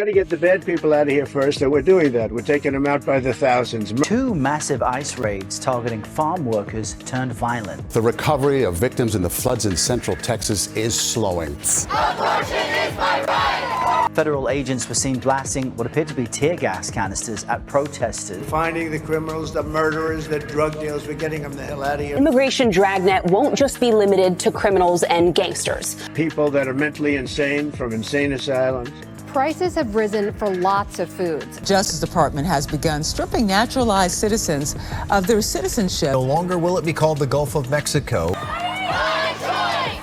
Got to get the bad people out of here first, and we're doing that. We're taking them out by the thousands. Two massive ice raids targeting farm workers turned violent. The recovery of victims in the floods in central Texas is slowing. Abortion is my right! Federal agents were seen blasting what appeared to be tear gas canisters at protesters. Finding the criminals, the murderers, the drug dealers, we're getting them the hell out of here. Immigration dragnet won't just be limited to criminals and gangsters. People that are mentally insane from insane asylums. Prices have risen for lots of foods. Justice Department has begun stripping naturalized citizens of their citizenship. No longer will it be called the Gulf of Mexico.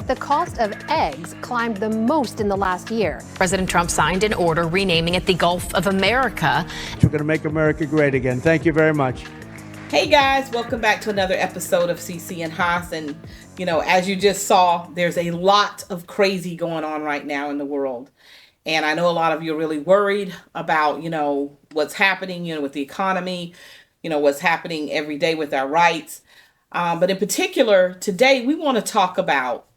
The cost of eggs climbed the most in the last year. President Trump signed an order renaming it the Gulf of America. We're going to make America great again. Thank you very much. Hey guys, welcome back to another episode of CeCe and Haas. And, you know, as you just saw, there's a lot of crazy going on right now in the world. And I know a lot of you are really worried about, you know, what's happening, you know, with the economy, you know, what's happening every day with our rights. But in particular, today we want to talk about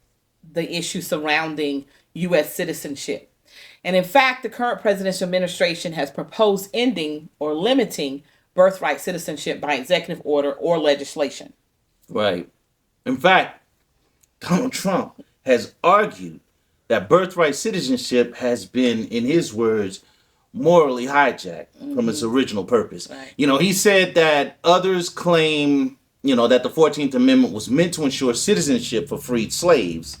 the issue surrounding U.S. citizenship. And in fact, the current presidential administration has proposed ending or limiting birthright citizenship by executive order or legislation. Right. In fact, Donald Trump has argued that birthright citizenship has been, in his words, morally hijacked from its original purpose. Right. You know, he said that others claim, you know, that the 14th Amendment was meant to ensure citizenship for freed slaves.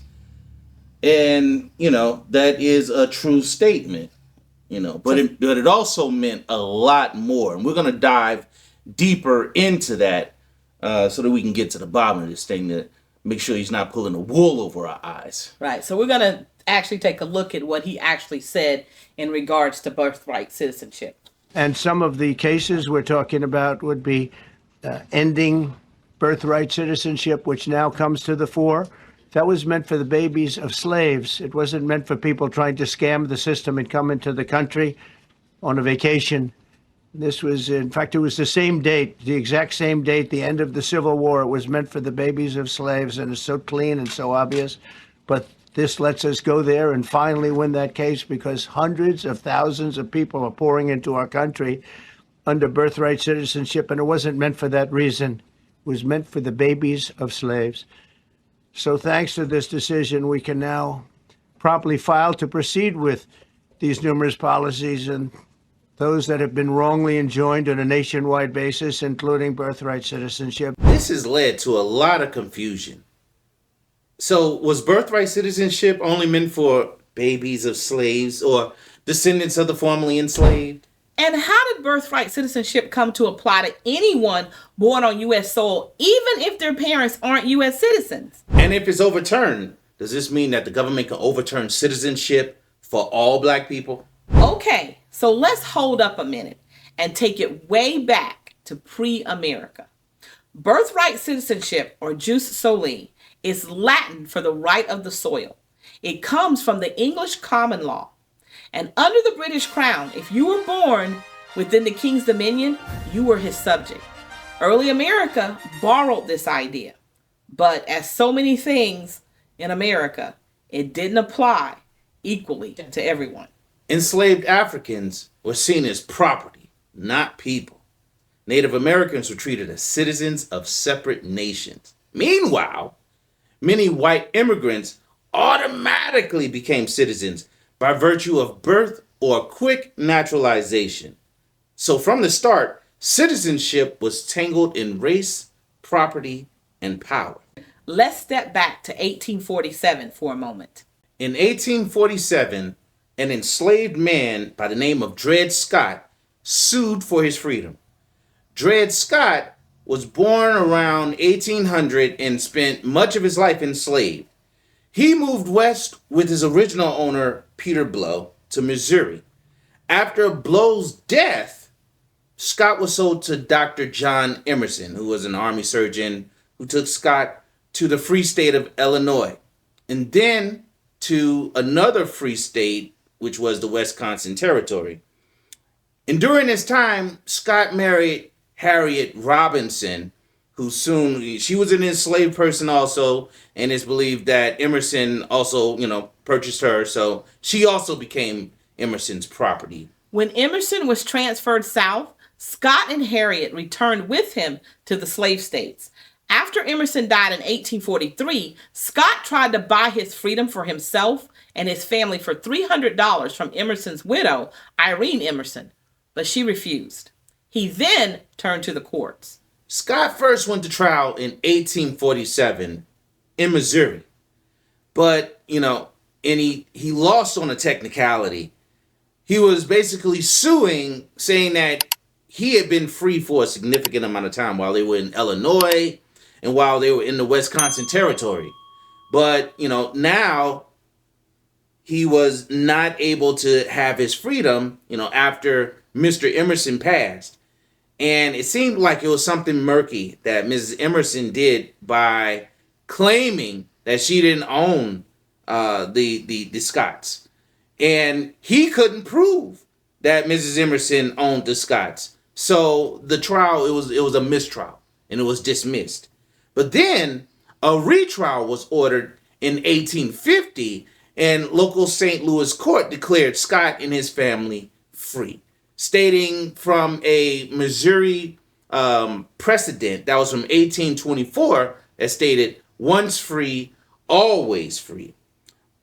And, you know, that is a true statement, you know, but it also meant a lot more. And we're going to dive deeper into that so that we can get to the bottom of this thing, to make sure he's not pulling the wool over our eyes. Right. So we're going to actually take a look at what he actually said in regards to birthright citizenship. And some of the cases we're talking about would be ending birthright citizenship, which now comes to the fore. That was meant for the babies of slaves. It wasn't meant for people trying to scam the system and come into the country on a vacation. This was, in fact, it was the same date, the exact same date, the end of the Civil War. It was meant for the babies of slaves, and it's so clean and so obvious. But this lets us go there and finally win that case, because hundreds of thousands of people are pouring into our country under birthright citizenship, and it wasn't meant for that reason. It was meant for the babies of slaves. So thanks to this decision, we can now promptly file to proceed with these numerous policies and those that have been wrongly enjoined on a nationwide basis, including birthright citizenship. This has led to a lot of confusion. So was birthright citizenship only meant for babies of slaves or descendants of the formerly enslaved? And how did birthright citizenship come to apply to anyone born on U.S. soil, even if their parents aren't U.S. citizens? And if it's overturned, does this mean that the government can overturn citizenship for all black people? Okay, so let's hold up a minute and take it way back to pre-America. Birthright citizenship, or jus soli, is Latin for the right of the soil. It comes from the English common law. And under the British crown, if you were born within the king's dominion, you were his subject. Early America borrowed this idea. But as so many things in America, it didn't apply equally to everyone. Enslaved Africans were seen as property, not people. Native Americans were treated as citizens of separate nations. Meanwhile, many white immigrants automatically became citizens by virtue of birth or quick naturalization. So from the start, citizenship was tangled in race, property, and power. Let's step back to 1847 for a moment. In 1847, an enslaved man by the name of Dred Scott sued for his freedom. Dred Scott was born around 1800 and spent much of his life enslaved. He moved west with his original owner, Peter Blow, to Missouri. After Blow's death, Scott was sold to Dr. John Emerson, who was an army surgeon who took Scott to the free state of Illinois, and then to another free state, which was the Wisconsin Territory. And during this time, Scott married Harriet Robinson, who she was an enslaved person also, and it's believed that Emerson also, purchased her, so she also became Emerson's property. When Emerson was transferred south, Scott and Harriet returned with him to the slave states. After Emerson died in 1843, Scott tried to buy his freedom for himself and his family for $300 from Emerson's widow, Irene Emerson, but she refused. He then turned to the courts. Scott first went to trial in 1847 in Missouri. But, and he lost on a technicality. He was basically suing, saying that he had been free for a significant amount of time while they were in Illinois and while they were in the Wisconsin Territory. But, now he was not able to have his freedom, after Mr. Emerson passed. And it seemed like it was something murky that Mrs. Emerson did by claiming that she didn't own the Scotts. And he couldn't prove that Mrs. Emerson owned the Scotts. So the trial, it was a mistrial, and it was dismissed. But then a retrial was ordered in 1850, and local St. Louis court declared Scott and his family free, stating from a Missouri precedent that was from 1824 that stated, once free, always free.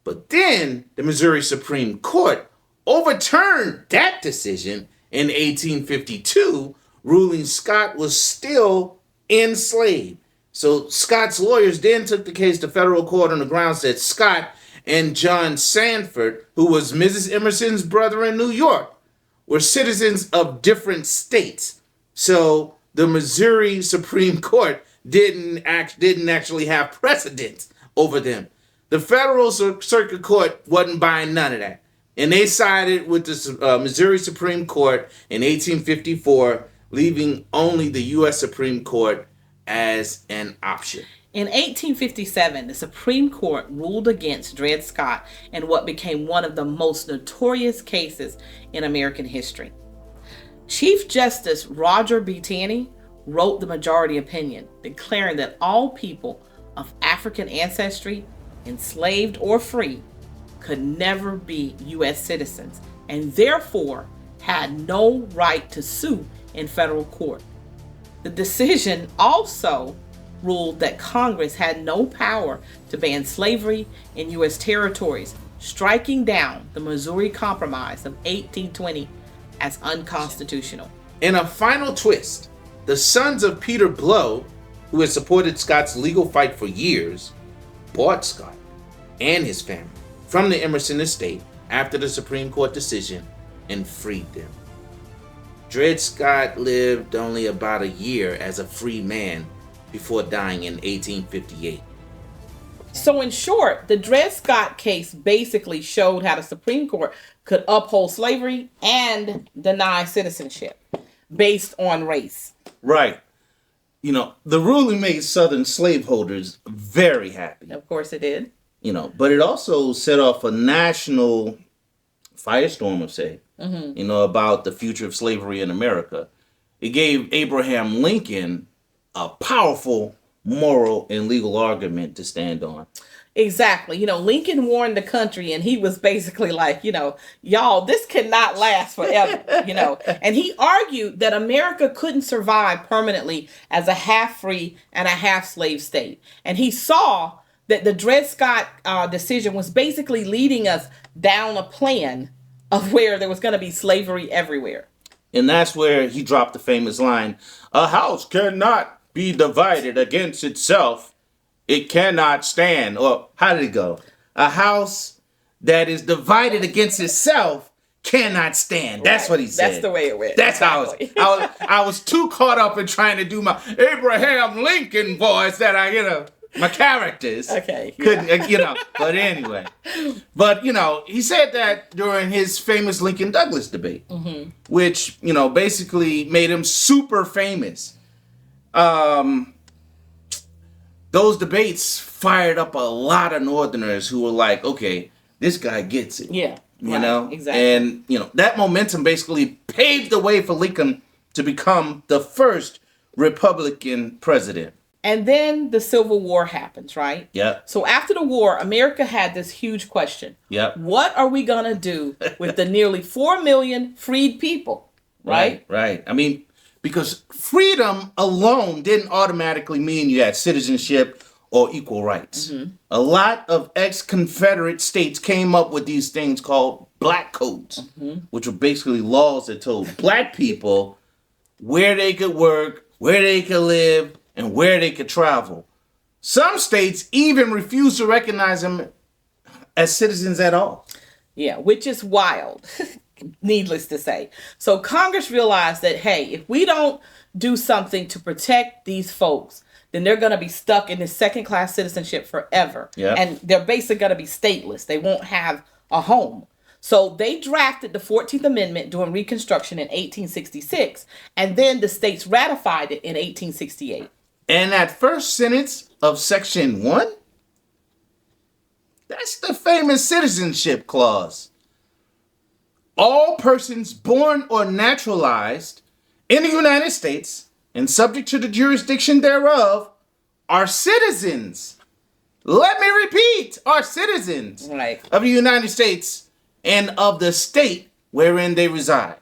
But then the Missouri Supreme Court overturned that decision in 1852, ruling Scott was still enslaved. So Scott's lawyers then took the case to federal court on the grounds that Scott and John Sanford, who was Mrs. Emerson's brother in New York, were citizens of different states. So the Missouri Supreme Court didn't actually have precedence over them. The federal circuit court wasn't buying none of that. And they sided with the Missouri Supreme Court in 1854, leaving only the U.S. Supreme Court as an option. In 1857, the Supreme Court ruled against Dred Scott in what became one of the most notorious cases in American history. Chief Justice Roger B. Taney wrote the majority opinion, declaring that all people of African ancestry, enslaved or free, could never be U.S. citizens and therefore had no right to sue in federal court. The decision also ruled that Congress had no power to ban slavery in U.S. territories, striking down the Missouri Compromise of 1820 as unconstitutional. In a final twist, the sons of Peter Blow, who had supported Scott's legal fight for years, bought Scott and his family from the Emerson estate after the Supreme Court decision and freed them. Dred Scott lived only about a year as a free man before dying in 1858. So in short, the Dred Scott case basically showed how the Supreme Court could uphold slavery and deny citizenship based on race. Right. The ruling made Southern slaveholders very happy. Of course it did. But it also set off a national firestorm of say, about the future of slavery in America. It gave Abraham Lincoln a powerful moral and legal argument to stand on. Exactly. Lincoln warned the country and he was basically like, y'all, this cannot last forever, And he argued that America couldn't survive permanently as a half-free and a half-slave state. And he saw that the Dred Scott decision was basically leading us down a plan of where there was going to be slavery everywhere. And that's where he dropped the famous line, "A house cannot be divided against itself. It cannot stand." Or how did it go? "A house that is divided against itself cannot stand." That's what he said. That's the way it went. That's exactly. how I was too caught up in trying to do my Abraham Lincoln voice that my characters couldn't, but anyway. But, he said that during his famous Lincoln-Douglas debate, which, basically made him super famous. Those debates fired up a lot of Northerners who were like, okay, this guy gets it. Yeah. Exactly. And, that momentum basically paved the way for Lincoln to become the first Republican president. And then the Civil War happens, right? Yep. So after the war, America had this huge question. Yep. What are we going to do with the nearly 4 million freed people? Right? Right. I mean, because freedom alone didn't automatically mean you had citizenship or equal rights. A lot of ex-Confederate states came up with these things called black codes, which were basically laws that told black people where they could work, where they could live, and where they could travel. Some states even refused to recognize them as citizens at all. Yeah, which is wild, needless to say. So Congress realized that, hey, if we don't do something to protect these folks, then they're going to be stuck in this second-class citizenship forever. Yep. And they're basically going to be stateless. They won't have a home. So they drafted the 14th Amendment during Reconstruction in 1866, and then the states ratified it in 1868. And that first sentence of Section 1, that's the famous citizenship clause. All persons born or naturalized in the United States and subject to the jurisdiction thereof are citizens. Let me repeat, are citizens of the United States and of the state wherein they reside.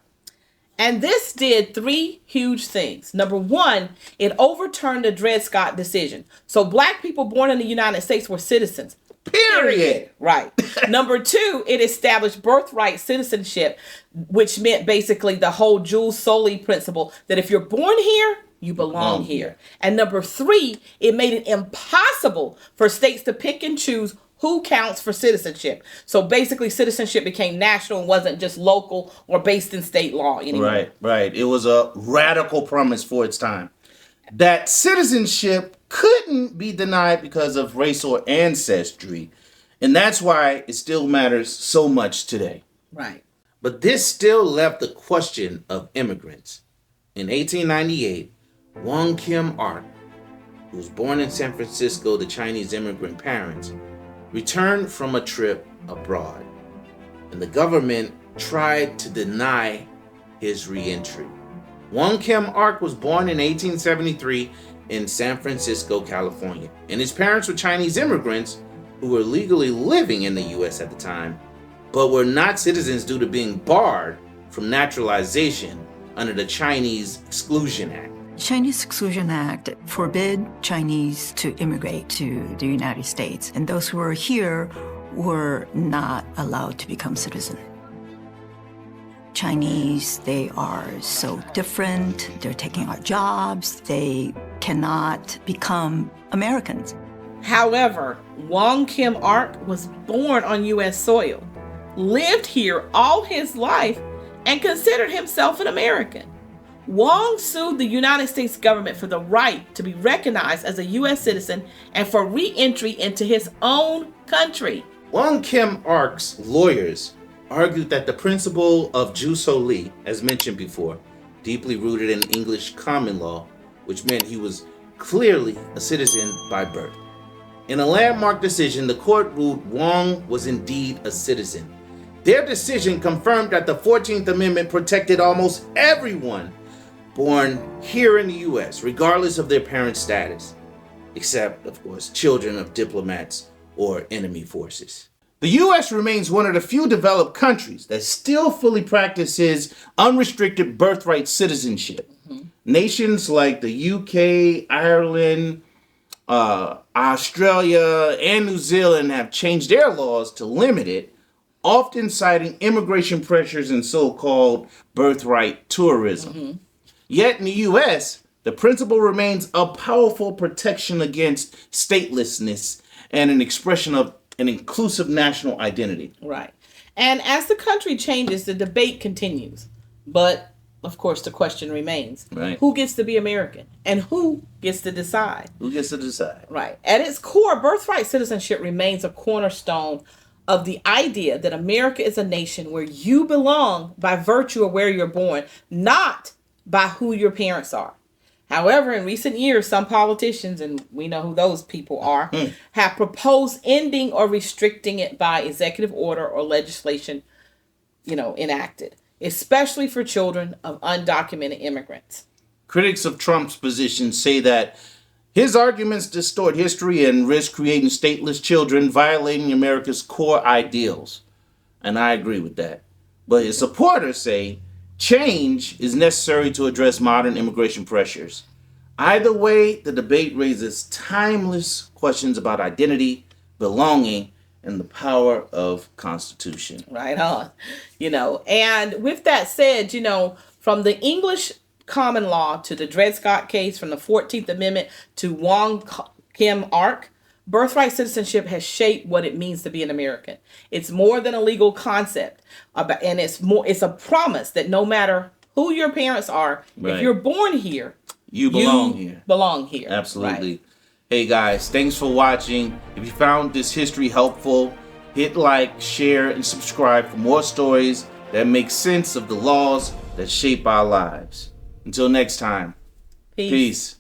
And this did 3 huge things. Number 1, it overturned the Dred Scott decision. So black people born in the United States were citizens. Period. Right. Number 2, it established birthright citizenship, which meant basically the whole Jules Soley principle that if you're born here, you belong here. And number 3, it made it impossible for states to pick and choose who counts for citizenship. So basically citizenship became national and wasn't just local or based in state law anymore. Right. It was a radical promise for its time. That citizenship couldn't be denied because of race or ancestry. And that's why it still matters so much today. Right. But this still left the question of immigrants. In 1898, Wong Kim Ark, who was born in San Francisco to Chinese immigrant parents, returned from a trip abroad, and the government tried to deny his re-entry. Wong Kim Ark was born in 1873 in San Francisco, California, and his parents were Chinese immigrants who were legally living in the U.S. at the time, but were not citizens due to being barred from naturalization under the Chinese Exclusion Act. Chinese Exclusion Act forbid Chinese to immigrate to the United States, and those who were here were not allowed to become citizens. Chinese, they are so different, they're taking our jobs, they cannot become Americans. However, Wong Kim Ark was born on U.S. soil, lived here all his life, and considered himself an American. Wong sued the United States government for the right to be recognized as a U.S. citizen and for re-entry into his own country. Wong Kim Ark's lawyers argued that the principle of jus soli, as mentioned before, deeply rooted in English common law, which meant he was clearly a citizen by birth. In a landmark decision, the court ruled Wong was indeed a citizen. Their decision confirmed that the 14th Amendment protected almost everyone born here in the U.S., regardless of their parents' status, except, of course, children of diplomats or enemy forces. The U.S. remains one of the few developed countries that still fully practices unrestricted birthright citizenship. Nations like the UK, Ireland, Australia, and New Zealand have changed their laws to limit it, often citing immigration pressures and so-called birthright tourism. Yet in the U.S., the principle remains a powerful protection against statelessness and an expression of an inclusive national identity. Right. And as the country changes, the debate continues. But, of course, the question remains. Right. Who gets to be American? And who gets to decide? Who gets to decide? Right. At its core, birthright citizenship remains a cornerstone of the idea that America is a nation where you belong by virtue of where you're born, not by who your parents are. However, in recent years, some politicians, and we know who those people are, have proposed ending or restricting it by executive order or legislation, enacted, especially for children of undocumented immigrants. Critics of Trump's position say that His arguments distort history and risk creating stateless children, violating America's core ideals. And I agree with that. But his supporters say change is necessary to address modern immigration pressures. Either way, the debate raises timeless questions about identity, belonging, and the power of Constitution. Right on. And with that said, from the English common law to the Dred Scott case, from the 14th Amendment to Wong Kim Ark, birthright citizenship has shaped what it means to be an American. It's more than a legal concept, and it's a promise that no matter who your parents are, Right. if you're born here, You belong here. Belong here. Absolutely. Right. Hey guys, thanks for watching. If you found this history helpful, hit like, share, and subscribe for more stories that make sense of the laws that shape our lives. Until next time, peace.